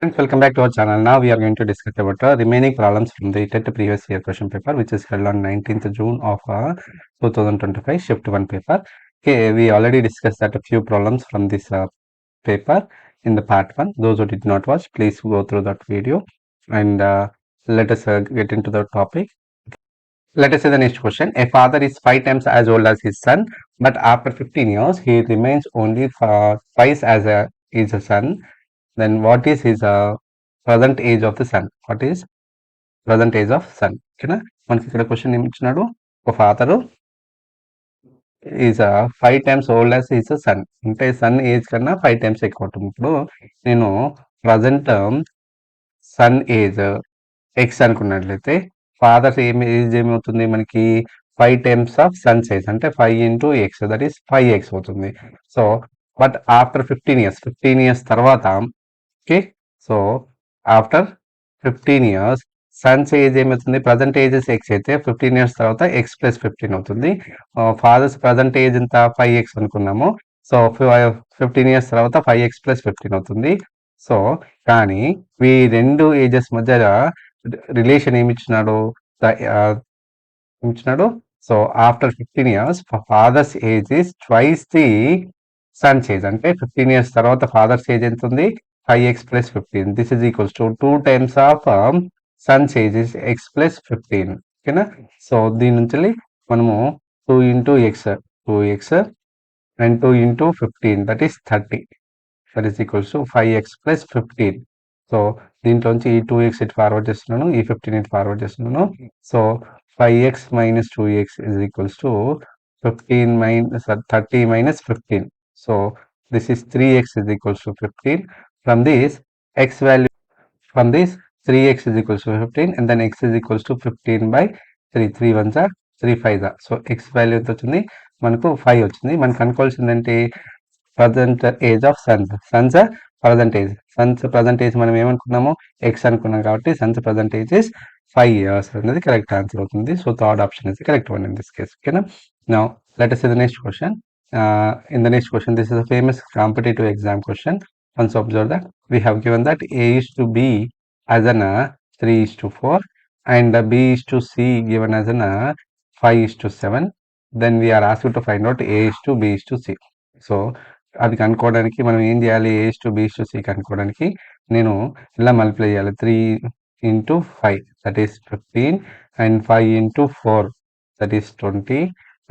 Friends, welcome back to our channel. Now we are going to discuss about remaining problems from the TET previous year question paper, which is held on 19th June of 2025 shift 1 paper. Okay, we already discussed that a few problems from this paper in the part 1. Those who did not watch, please go through that video and let us get into the topic. Let us say the next question. A father is 5 times as old as his son, but after 15 years, he remains only twice as is a son. Then what is his present age of the sun? What is present age of sun? ఓకేనా మనకి ఇక్కడ question ఏమి ఇచ్చినాడు? ఒక father is 5 times old as is son, అంటే son age కన్నా 5 times ఎక్కువ ఉంటుంది. ఇప్పుడు నేను ప్రజెంట్ సన్ ఏజ్ ఎక్స్ అనుకున్నట్లయితే ఫాదర్ ఏజ్ ఏమవుతుంది మనకి 5 times ఆఫ్ సన్స్ ఏజ్, అంటే 5 into x, that is 5x అవుతుంది. సో బట్ ఆఫ్టర్ 15 years తర్వాత, okay, so after 15 years Sons age ఏమవుతుంది? ప్రజెంట్ ఏజెస్ ఎక్స్ అయితే 15 years తర్వాత ఎక్స్ ప్లస్ 15 అవుతుంది. ఫాదర్స్ ప్రజెంట్ ఏజ్ ఎంత? 5x అనుకున్నాము. సో 15 years తర్వాత 5x ప్లస్ 15 అవుతుంది. సో కానీ ఈ రెండు ఏజెస్ మధ్య రిలేషన్ ఏమి ఇచ్చినాడు? So after 15 years father's age is twice the son's age, అంటే 15 years తర్వాత ఫాదర్స్ ఏజ్ ఎంత ఉంది? 5x plus 15. This is equals to 2 times of sun's age is x plus 15. ఓకేనా? సో దీని నుంచి మనము 2 into x, 2x and 2 into 15, that is 30. That is equals to 5x plus 15. So దీంట్లోంచి ఈ 2x ఇటు forward చేస్తున్నాను, ఈ 15 ఇటు ఫార్వర్డ్ చేస్తున్నాను. So 5x minus 2x is equals to 15 minus 30 minus 15. So this is 3x is equals to 15. From this x value, from this 3x is equals to 15 and then x is equals to 15 by 3. 3 1s are 3 5s are. So x value ఎంత వచ్చింది? మనకు 5 వచ్చింది. మనకు కనుక్కోవాల్సింది ఏంటి? Present age of sons. Sons present age, sons present age మనం ఏమనుకున్నాము? X అనుకున్నాం కాబట్టి sons present age is 5 years అనేది కరెక్ట్ ఆన్సర్ అవుతుంది. So third option is correct one in this case. ఓకేనా? Now let us see the next question. In the next question, this is a famous competitive exam question. Once observe that we have given that A is to B as an 3 is to 4 and B is to C given as an 5 is to 7. Then we are asked to find out A is to B is to C. So అది కనుక్కోవడానికి మనం ఏం చేయాలి? A is to B is to C కనుక్కోవడానికి నేను ఇలా multiply చేయాలి. 3 into 5 that is 15 and 5 into 4 that is 20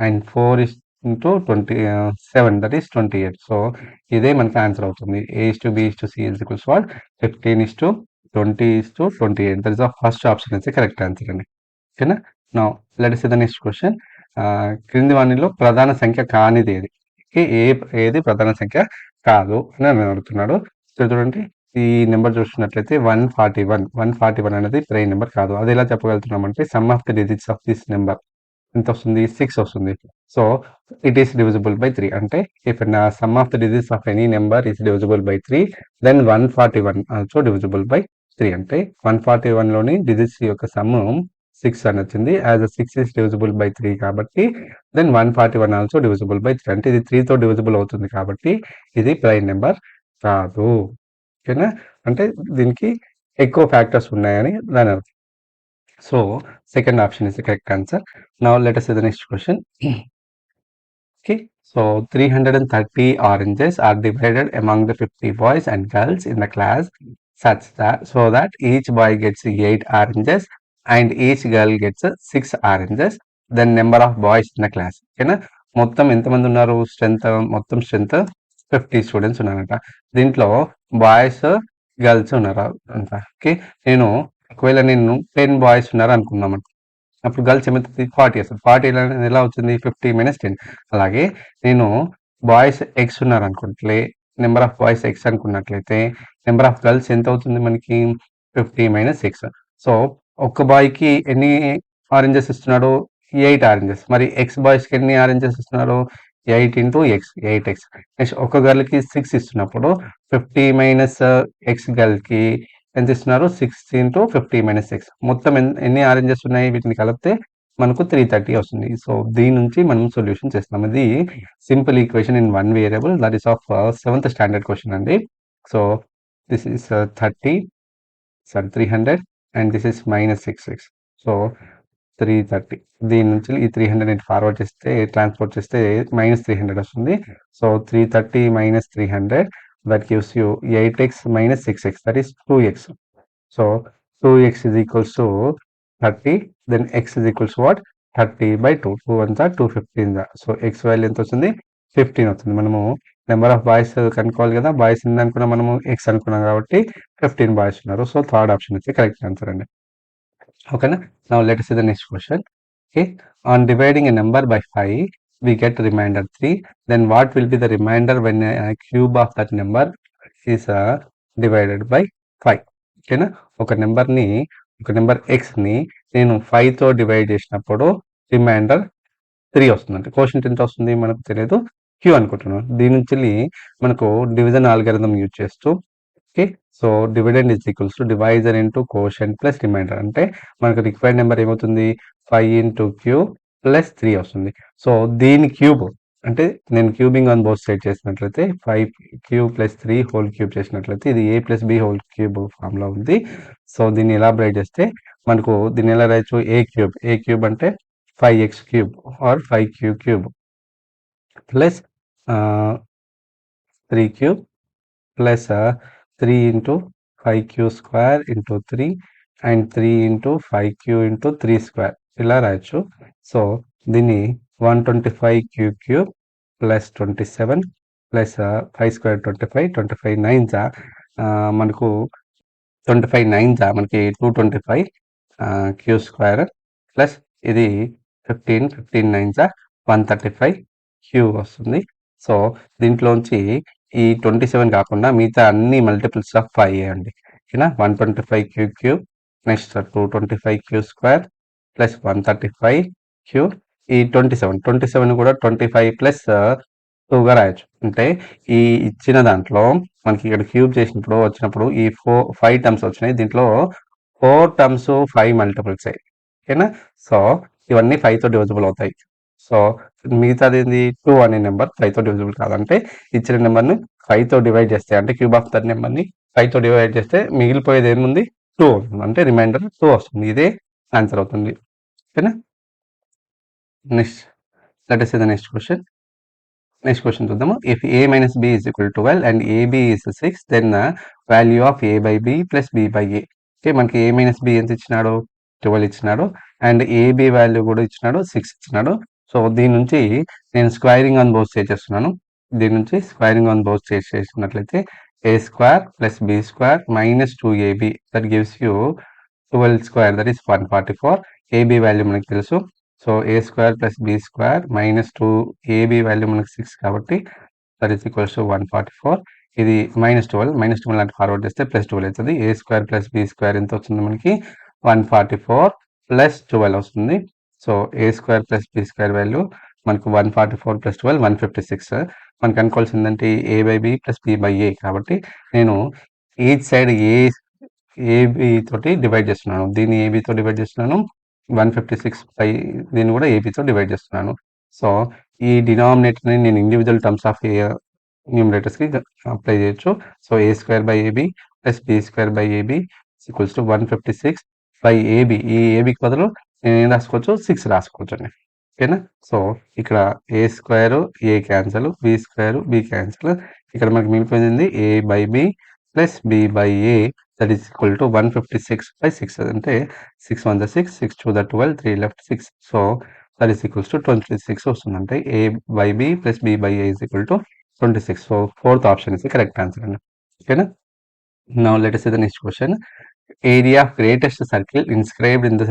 and 4 is into 27 that is 28. So ఇదే మనకి ఆన్సర్ అవుతుంది. A is to B is to C is equals to 15 is to 20 is to 28. That is the first option is the correct answer అండి. ఓకేనా? Now let us see the next question. క్రింది వానిలో ప్రధాన సంఖ్య కానిది ఏది? ఏది ప్రధాన సంఖ్య కాదు అని అడుగుతున్నాడు. చూడండి, ఈ నెంబర్ చూస్తున్నట్లయితే 141 అనేది ప్రైమ్ నెంబర్ కాదు. అది ఎలా చెప్పగలుగుతున్నాం అంటే sum of the digits of this number ఎంత వస్తుంది? 6 వస్తుంది. So it is divisible by 3, అంటే if sum of the digits of any number is divisible by 3 then 141 also divisible by 3, అంటే 141 లోని డిజిట్స్ యొక్క సమ్ 6 అని వచ్చింది. యాజ్ 6 is divisible by 3 కాబట్టి దెన్ 141 ఆల్సో డివిజిబుల్ బై 3, అంటే ఇది 3 తో డివిజిబుల్ అవుతుంది కాబట్టి ఇది ప్రైమ్ నెంబర్ కాదు. ఓకేనా? అంటే దీనికి ఎక్కువ ఫ్యాక్టర్స్ ఉన్నాయని దాని అర్థం. So second option is the correct answer. Now let us see the next question. Okay, so 330 oranges are divided among the 50 boys and girls in the class such that so that each boy gets 8 oranges and each girl gets 6 oranges. Then number of boys in the class. ఓకేనా? మొత్తం ఎంతమంది ఉన్నారు? మొత్తం strength 50 students ఉన్నారంట. దీంట్లో boys girls ఉన్నారు అంట. Okay, ఒకవేళ నేను 10 బాయ్స్ ఉన్నారు అనుకున్నామంట, అప్పుడు గర్ల్స్ ఏమవుతుంది? 40 వస్తుంది. 40 ఎలా అవుతుంది? 50 minus 10. అలాగే నేను బాయ్స్ ఎక్స్ ఉన్నారు అనుకుంటే, నెంబర్ ఆఫ్ బాయ్స్ ఎక్స్ అనుకున్నట్లయితే నెంబర్ ఆఫ్ గర్ల్స్ ఎంత అవుతుంది మనకి? 50 minus x. సో ఒక్క బాయ్కి ఎన్ని ఆరెంజెస్ ఇస్తున్నాడు? 8 ఆరెంజెస్. మరి ఎక్స్ బాయ్స్కి ఎన్ని ఆరెంజెస్ ఇస్తున్నాడు? 8 into x, 8x. నెక్స్ట్ ఒక గర్ల్కి 6 ఇస్తున్నప్పుడు 50 minus x గర్ల్కి ఎంత ఇస్తున్నారు? 6 into 50 minus x. మొత్తం ఎన్ని ఆరెంజెస్ ఉన్నాయి? వీటిని కలిపితే మనకు 330 వస్తుంది. సో దీని నుంచి మనం సొల్యూషన్ చేస్తాం. ఇది simple equation in one variable, that is of 7th standard question అండి. So this is 300 and this is -66. So 330 దీని నుంచి ఈ 300 ఫార్వర్డ్ చేస్తే ట్రాన్స్పోర్ట్ చేస్తే -300 వస్తుంది. So 330 - 300 that gives you 8x - 6x, that is 2x. So 2x is equals to 30, then x is equals to what? 30/2. 2 అంతా 215. So x value ఎంత వస్తుంది? 15 అవుతుంది. మనము నెంబర్ ఆఫ్ బాయ్స్ కనుక్కోవాలి కదా, బాయ్స్ ఎన్ని అనుకున్నాం మనము? x అనుకున్నాం కాబట్టి 15 బాయ్స్ ఉన్నారు. సో థర్డ్ ఆప్షన్ అయితే కరెక్ట్ ఆన్సర్ అండి. ఓకేనా? Now let us see the next question. Okay, on dividing a number by 5 we get remainder 3, then what will be the remainder when a cube of that number is divided by 5? ఓకేనా? ఒక number ఎక్స్ని నేను 5తో divide చేసినప్పుడు reminder 3 వస్తుందంటే quotient ఎంత వస్తుంది మనకు తెలియదు, queue అనుకుంటున్నాం. దీని నుంచి మనకు డివిజన్ ఆల్గరిథం యూజ్ చేస్తూ, okay, so dividend is equals to divisor into quotient plus remainder. అంటే మనకు రిక్వైర్డ్ నెంబర్ ఏమవుతుంది? 5 × Q + 3 వస్తుంది. సో దీని క్యూబ్ అంటే నేను క్యూబింగ్ ఆన్ బోత్ సైడ్ చేసినట్లయితే 5Q + 3 హోల్ క్యూబ్ చేసినట్లయితే ఇది A + B హోల్ క్యూబ్ ఫామ్లో ఉంది. సో దీన్ని ఎలాబరేట్ చేస్తే మనకు దీన్ని ఎలా రాయొచ్చు? ఏ క్యూబ్ అంటే 5x³ are 5Q³ plus 3³ plus 3 × 5Q² × 3 and 3 × 5Q × 3² ఇలా రాయొచ్చు. సో దీన్ని 125Q³ ప్లస్ 27 ప్లస్ 5² 25 9 మనకు 25 9 మనకి 225 Q² ప్లస్ ఇది 15 9 135 Q వస్తుంది. సో దీంట్లోంచి ఈ 27 కాకుండా మిగతా అన్ని మల్టిపుల్స్ ఆఫ్ 5 అండి. ఓకేనా? 125Q³ next 225Q² plus 135Q. ఈ 27 కూడా 25 ప్లస్ 2గా రాయొచ్చు. అంటే ఈ ఇచ్చిన దాంట్లో మనకి ఇక్కడ క్యూబ్ చేసినప్పుడు వచ్చినప్పుడు ఈ 5 టర్మ్స్ వచ్చినాయి. దీంట్లో 4 టర్మ్స్ 5 మల్టిపుల్స్ అయ్యి, ఓకేనా? సో ఇవన్నీ 5తో డివిజిబుల్ అవుతాయి. సో మిగతాది ఏంది? 2 అనే నెంబర్ 5తో డివిజిబుల్ కాదంటే ఇచ్చిన నెంబర్ని 5తో డివైడ్ చేస్తే అంటే క్యూబ్ ఆఫ్ దట్ నెంబర్ని 5తో డివైడ్ చేస్తే మిగిలిపోయేది ఏముంది? 2 అవుతుంది. అంటే రిమైండర్ 2 వస్తుంది. ఇదే ఆన్సర్ అవుతుంది. ఓకేనా? Next let us see the next question. Next question చూద్దాము. If A - B = 12 and AB is 6, then value of A/B + B/A. Okay, మనకి A - B ఎంత ఇచ్చినాడు? 12 ఇచ్చినాడు. అండ్ AB వాల్యూ కూడా ఇచ్చినాడు, 6 ఇచ్చినాడు. సో దీని నుంచి నేను స్క్వైరింగ్ ఆన్ బోత్ సైడ్ చేస్తున్నాను. దీని నుంచి స్క్వైరింగ్ ఆన్ బోత్ సైడ్ చేసినట్లయితే A² + B² - 2AB that gives you 12² that is 144. AB value మనకు తెలుసు. So A² + B² - 2AB value మనకు 6 కాబట్టి దట్ ఈస్ ఈక్వల్స్ టు 144. ఇది -12 అంటే ఫార్వర్డ్ చేస్తే +12 అవుతుంది. A² + B² ఎంత వస్తుంది మనకి? 144 + 12 వస్తుంది. సో A² + B² వాల్యూ మనకు 144 + 12 156. మనకు అనుకోవాల్సిందంటే A/B + B/A కాబట్టి నేను ఈచ్ సైడ్ AB తోటి డివైడ్ చేస్తున్నాను. దీన్ని ABతో డివైడ్ చేస్తున్నాను. 156 దీన్ని కూడా ABతో డివైడ్ చేస్తున్నాను. సో ఈ డినామినేటర్ని నేను ఇండివిజువల్ టర్మ్స్ ఆఫ్ న్యూమరేటర్స్కి అప్లై చేయొచ్చు. So A²/AB + B²/AB equals to 156/AB. ఈ ఏబికి బదులు నేను ఏం రాసుకోవచ్చు? 6 రాసుకోవచ్చు అండి. ఓకేనా? సో ఇక్కడ A² A cancel, B² B cancel. ఇక్కడ మనకి మిగిలిపోయింది A/B + B/A that is equal to 156/6. అంటే 6 1 6, 6 2 12, 3 left 6. So that is equals to 26 వస్తుంది. అంటే A/B + B/A is equal to 26. So fourth option is correct answer అండి. ఓకేనా? Now let us see the next question. Area of greatest circle inscribed in the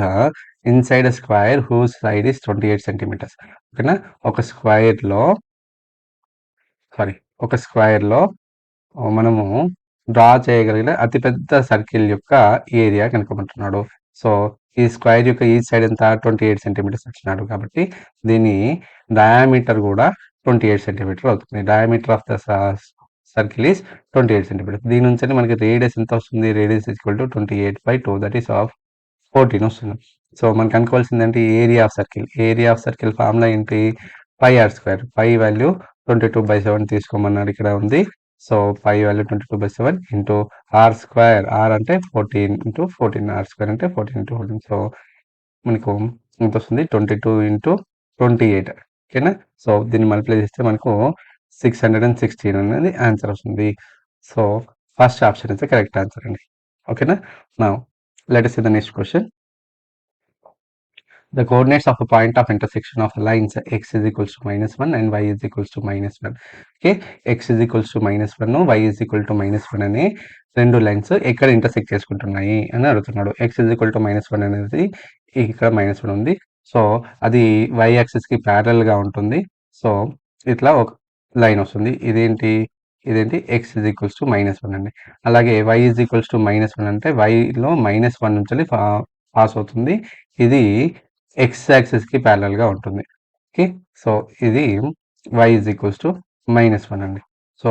inside a square whose side is 28 centimeters. ఓకేనా? ఒక square లో మనము draw చేయగలిగిన అతిపెద్ద circle యొక్క area కనుక్కోమంటున్నాడు. So ఈ స్క్వేర్ యొక్క ఈ సైడ్ ఎంత? 28 సెంటీమీటర్స్ ఇచ్చినాడు కాబట్టి దీని డయామీటర్ కూడా 28 సెంటీమీటర్ అవుతుంది. Diameter of the circle is 28 centimetres. దీని నుంచి మనకి రేడియస్ ఎంత వస్తుంది? Radius equal to 28/2 that is of 14 వస్తుంది. సో మనకు అనుకోవాల్సింది ఏంటి? ఏరియా ఆఫ్ సర్కిల్ ఫార్ములా ఏంటి? πr². పై వాల్యూ 22/7 తీసుకోమన్నాడు, ఇక్కడ ఉంది. So pi value 22/7 into r square, r అంటే 14 ఇంటూ 14, ఆర్ స్క్వేర్ అంటే 14 ఇంటూ 14. సో మనకు ఎంత వస్తుంది 22 ఇంటూ 28. ఓకేనా. సో దీన్ని మల్టిప్లై చేస్తే మనకు 616 అనేది ఆన్సర్ వస్తుంది. So first option is the correct answer అండి. ఓకేనా. Now let us see the next question. The coordinates of a point of intersection of lines x is equals to -1 and y is equals to -1. Okay, x is equals to -1, y is equal to -1 అనే రెండు lines ఎక్కడ intersect చేసుకుంటున్నాయి అని అడుగుతున్నాడు. x is equal to -1 అనేది ఇక్కడ -1 ఉంది. So అది y యాక్సిస్ కి ప్యారల్ గా ఉంటుంది. సో ఇట్లా ఒక లైన్ వస్తుంది. ఇదేంటి x is equals to -1 అండి. అలాగే y is equals to -1 అంటే y లో -1 నుంచి పాస్ అవుతుంది. ఇది ఎక్స్ యాక్సిస్ కి ప్యారల్ గా ఉంటుంది. ఓకే. సో ఇది y ఈజ్ ఈక్వల్స్ టు -1 అండి. సో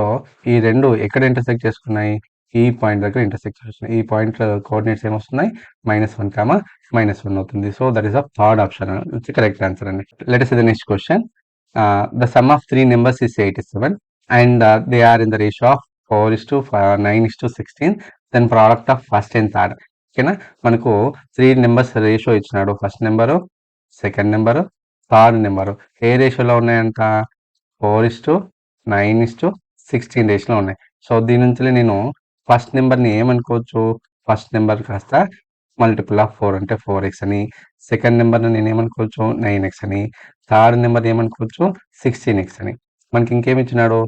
ఈ రెండు ఎక్కడ ఇంటర్సెక్ట్ చేసుకున్నాయి? ఈ పాయింట్ దగ్గర ఇంటర్సెక్ట్ చేస్తున్నాయి. ఈ పాయింట్ కోఆర్డినేట్స్ ఏమొస్తున్నాయి? -1, -1 అవుతుంది. So that is the third option, which correct answer అండి. Let us see the next question. The sum of three numbers is 87 and they are in the ratio of 4:9:16. Then product of first and third. ఓకేనా. మనకు 3 numbers ratio ఇచ్చినాడు. First number, second number, third number ఏ రేషియోలో ఉన్నాయంట? 4:9:16 రేషియోలో ఉన్నాయి. So దీని నుంచి నేను ఫస్ట్ నెంబర్ని ఏమనుకోవచ్చు? ఫస్ట్ నెంబర్ కాస్త మల్టిపుల్ ఆఫ్ 4 అంటే 4x అని, సెకండ్ నెంబర్ని నేను ఏమనుకోవచ్చు? 9x అని, థర్డ్ నెంబర్ ఏమనుకోవచ్చు? 16x అని. మనకి ఇంకేమి ఇచ్చినాడు?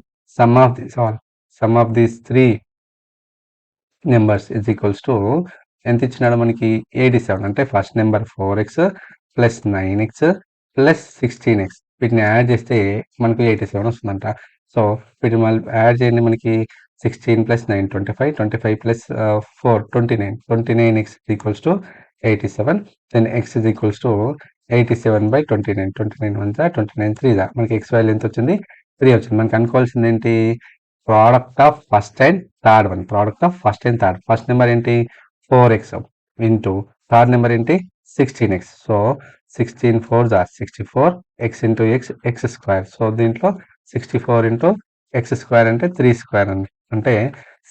Some of these three numbers is equals to ఎంత ఇచ్చినాడు మనకి? 87. అంటే first number 4x plus 9x plus 16x వీటిని యాడ్ చేస్తే మనకు 87 వస్తుందంట. సో వీటిని యాడ్ చేయండి. మనకి 16 plus 9 25, 25 plus 4 29, 29x equals to 87. Then x is equals to 87/29, 29 1 29 3 మనకి x వాల్యూ ఎంత వచ్చింది? 3 వచ్చింది. మనకి అనుకోవాల్సింది ఏంటి? Product of first and third one. Product of first and third. First number ఏంటి? 4x ఇంటూ థర్డ్ నెంబర్ ఏంటి? 16x. So 16 4 64, x into x square. So దీంట్లో 64 into x square అంటే 3 స్క్వేర్ అండి. అంటే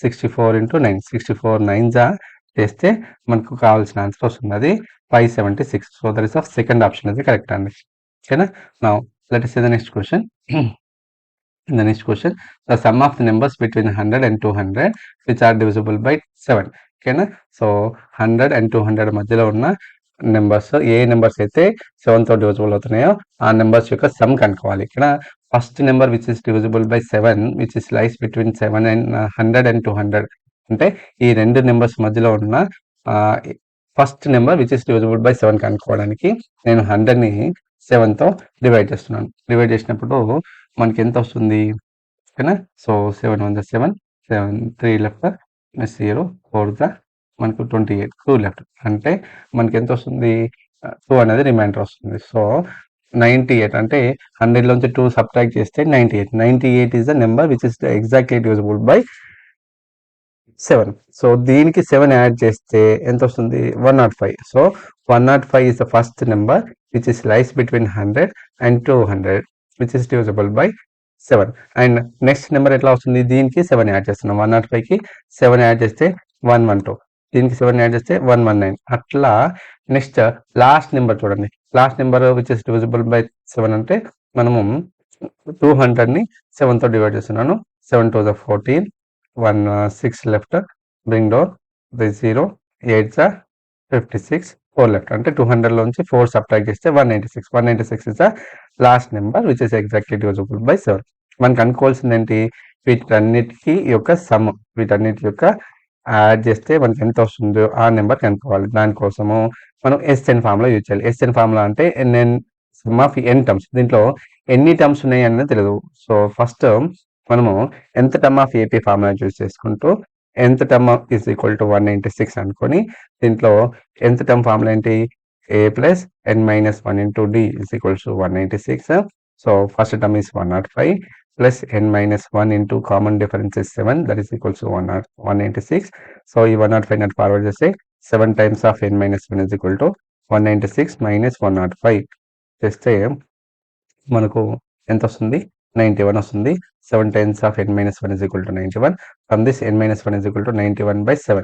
64 ఇంటూ 9, 64 9 చేస్తే మనకు కావాల్సిన ఆన్సర్ వస్తుంది. అది 576. So that is the second option అది కరెక్ట్ అండి. ఓకేనా. Now let us see the next question. In the next question, the sum of the numbers between 100 and 200 which are divisible by 7. ఓకేనా. So 100 and 200 మధ్యలో ఉన్న numbers ఏ numbers అయితే 7 తో divisible అవుతున్నాయో ఆ నెంబర్స్ యొక్క సమ్ కనుక్కోవాలి. ఇక్కడ first number which is divisible by 7 which is lies between 7 and 100 and 200 అంటే ఈ రెండు నెంబర్స్ మధ్యలో ఉన్న first number which is divisible by 7 కనుక్కోవడానికి నేను 100ని 7 తో డివైడ్ చేస్తున్నాను. డివైడ్ చేసినప్పుడు మనకి ఎంత వస్తుంది? ఓకేనా. సో 7 1 7, 7 3 లెఫ్ట్, 0 4 మనకు 28, 2 లెఫ్ట్. అంటే మనకి ఎంత వస్తుంది? 2 అనేది రిమైండర్ వస్తుంది. సో 98 అంటే 100 లోంచి 2 సబ్ట్రాక్ట్ చేస్తే 98 is the number which is exactly divisible by 7. So దీనికి 7 యాడ్ చేస్తే ఎంత వస్తుంది? 105. So 105 is the first number which is lies between 100 and 200 which is divisible by 7. And next number ఎట్లా వస్తుంది? దీనికి 7 యాడ్ చేస్తున్నాం. 105కి 7 యాడ్ చేస్తే 112, దీనికి 7 యాడ్ చేస్తే 119. అట్లా నెక్స్ట్ లాస్ట్ నెంబర్ చూడండి. Last number which is divisible by 7 అంటే మనము 200ని 7 తో డివైడ్ చేస్తున్నాను. 7 2 14, 1 6 left, bring down by 0, 8 56, 4 left. అంటే 200 లోంచి 4 సబ్ట్రాక్ట్ చేస్తే 196. 196 is the last number which is exactly divisible by 7. మనకు అనుకోవాల్సింది ఏంటి? వీటన్నిటికి యొక్క సమ్, వీటన్నిటి యొక్క యాడ్ చేస్తే మనకి ఎంత వస్తుందో ఆ నెంబర్ కనుక్కోవాలి. దానికోసము మనం ఎస్ఎన్ ఫార్ములా యూజ్ చేయాలి. ఎస్ఎన్ ఫార్ములా అంటే NN sum of n terms. దీంట్లో ఎన్ని టర్మ్స్ ఉన్నాయి అనేది తెలియదు. సో ఫస్ట్ మనము ఎంత term of AP formula use చేసుకుంటూ ఎంత టర్మ్ ఈజ్ ఈక్వల్ టు 196 అనుకొని దీంట్లో ఎంత టర్మ్ ఫార్ములా ఏంటి? a plus n minus 1 into d is equals to 196. So first term is 105 plus n minus 1 into common difference is 7 that is equals to 196. So ఈ 105 not forward చేస్తే 7 times of n minus 1 is equal to 196 minus 105 చేస్తే మనకు ఎంత వస్తుంది? 91 వస్తుంది. 7 times of n minus 1 is equal to 91. From this n minus 1 is equal to 91/7.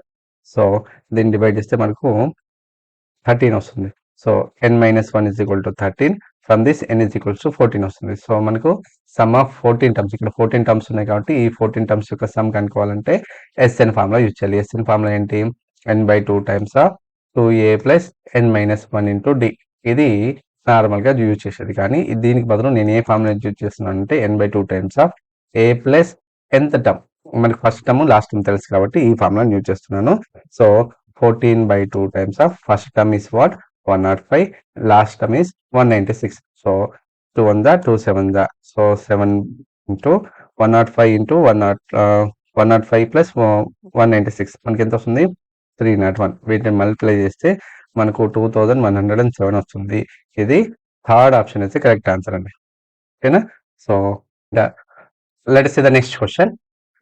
So దీన్ని divide చేస్తే మనకు 13 వస్తుంది. So n minus 1 is equal to 13. From this n is equals to 14 వస్తుంది. సో మనకు సమ్ ఆఫ్ 14 టర్మ్స్, ఇక్కడ 14 terms ఉన్నాయి కాబట్టి ఈ 14 టర్మ్స్ యొక్క సమ్ కనుక్కోవాలంటే SN ఫార్ములా యూజ్ చేయాలి. SN ఫార్ములా ఏంటి? n/2 times of 2a plus n minus 1 into d. ఇది నార్మల్గా యూజ్ చేసేది, కానీ దీనికి బదులు నేను ఏ ఫార్ములా యూజ్ చేస్తున్నాను అంటే n/2 times of a plus nth term. మనకి ఫస్ట్ టర్మ్ లాస్ట్ టర్మ్ తెలుసు కాబట్టి ఈ ఫార్ములా యూజ్ చేస్తున్నాను. So 14/2 times of first term is what? 105. Last term is 196. So 2 1 the 2 7 the. So 7 into 105 into 105 plus 196. మనకి ఎంత వస్తుంది? 301. వీటిని మల్టిప్లై చేస్తే మనకు 2107 వస్తుంది. ఇది థర్డ్ ఆప్షన్ అయితే కరెక్ట్ ఆన్సర్ అండి. ఓకేనా? So let us see the next question.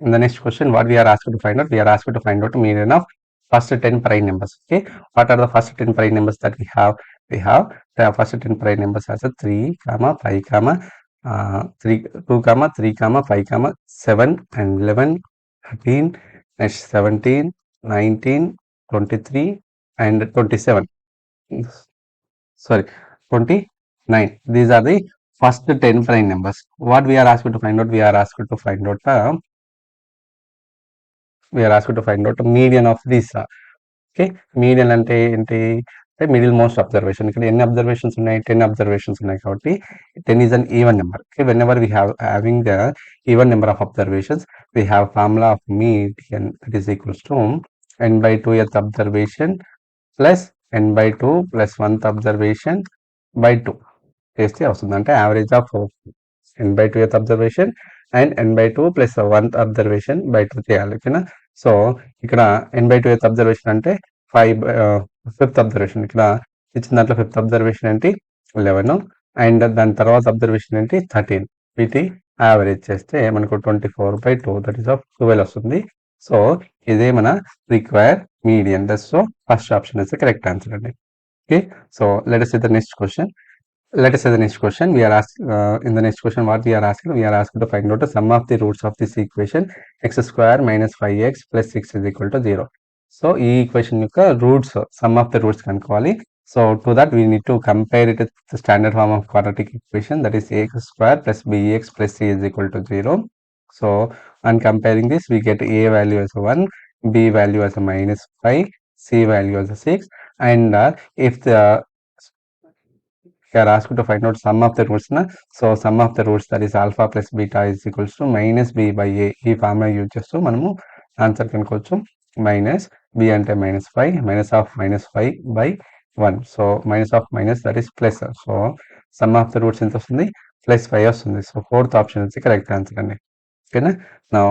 In the next question, what we are asked to find out? We are asked to find out median of first 10 prime numbers. Okay, what are the first 10 prime numbers that we have? We have the first 10 prime numbers as a 3, 5, 3, 2, 3, 5, 7 and 11, 13, next 17, 19, 23 and 27. Sorry, 29. These are the first 10 prime numbers. What we are asked to find out? We are asked to find out median of these. Okay, median అంటే ఏంటి అంటే middle most observation. ఇక్కడ ఎన్ని observations ఉన్నాయి? 10 observations ఉన్నాయి కాబట్టి 10 is an even number. Okay, when ever we having the even number of observations we have formula of median that is equals to n/2th observation plus n/2 plus 1th observation by 2 చేస్తే వస్తుంది. అంటే average of n/2th observation and n/2 plus 1th observation by 2 చేయాలి. ఓకేనా? So ఇక్కడ n/2th observation అంటే 5th observation. ఇక్కడ ఇచ్చిన దాంట్లో 5th అబ్జర్వేషన్ ఏంటి? 11 అండ్ దాని తర్వాత అబ్జర్వేషన్ ఏంటి? 13. వీటి యావరేజ్ చేస్తే మనకు 24/2 దట్ ఈస్ ఆఫ్ 12 వస్తుంది. సో ఇదే మన require median. So first option is correct answer అండి. Okay, so let us see the next question. Let us say the next question. We are asked in the next question what we are asking. We are asked to find out the sum of the roots of this equation x square minus 5x plus 6 is equal to 0. So ఈ equation యొక్క roots, sum of the roots కనుక్కోవాలి. So to that we need to compare it with the standard form of quadratic equation that is ax square plus bx plus c is equal to 0. So on comparing this we get a value as 1, b value as a -5, c value as a 6, and if the we are asked to find out sum of the roots. So sum of the roots that is alpha plus beta is equals to minus b by a. ఈ formula use చేస్తూ మనము answer కనుక్కోవచ్చు. Minus b అంటే -5, minus of -5 by 1. So minus of minus that is plus. So some of the roots ఎంత వస్తుంది? +5 వస్తుంది. So fourth option is the correct answer అండి. ఓకేనా? Now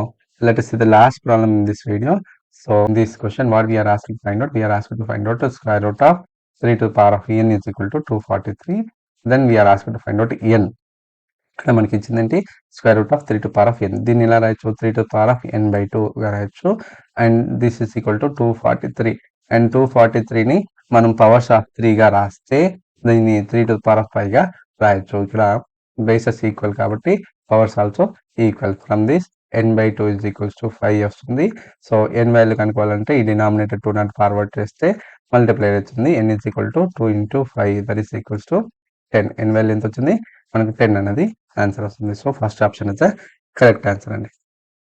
let us see the last problem in this video. So in this question what we are asked to find out? We are asked to find out the square root of 3 to the power of n is equal to 243. Then we are asked to find out n. ఇక్కడ మనకి ఇచ్చిందంటే square root of 3 to the power of n. దీన్ని ఎలా రాయొచ్చు? 3 to the power of n/2 గా రాయొచ్చు. And this is equal to 243. అండ్ 243ని మనం పవర్స్ ఆఫ్ 3 గా రాస్తే దీన్ని 3 to the power of 5 గా రాయొచ్చు. ఇక్కడ బేసెస్ ఈక్వల్ కాబట్టి powers also equal. From this n/2 is equals to 5 వస్తుంది. సో n వాల్యూ కనుక్కోవాలంటే ఈ డినామినేటర్ 2 నాట్ ఫార్వర్డ్ చేస్తే మల్టిప్లై అవుతుంది. n is equal to 2 into 5 that is equals to 10. n value ఎంత వచ్చింది? మనకు 10 అనేది ఆన్సర్ వస్తుంది. So first option is the correct answer అండి.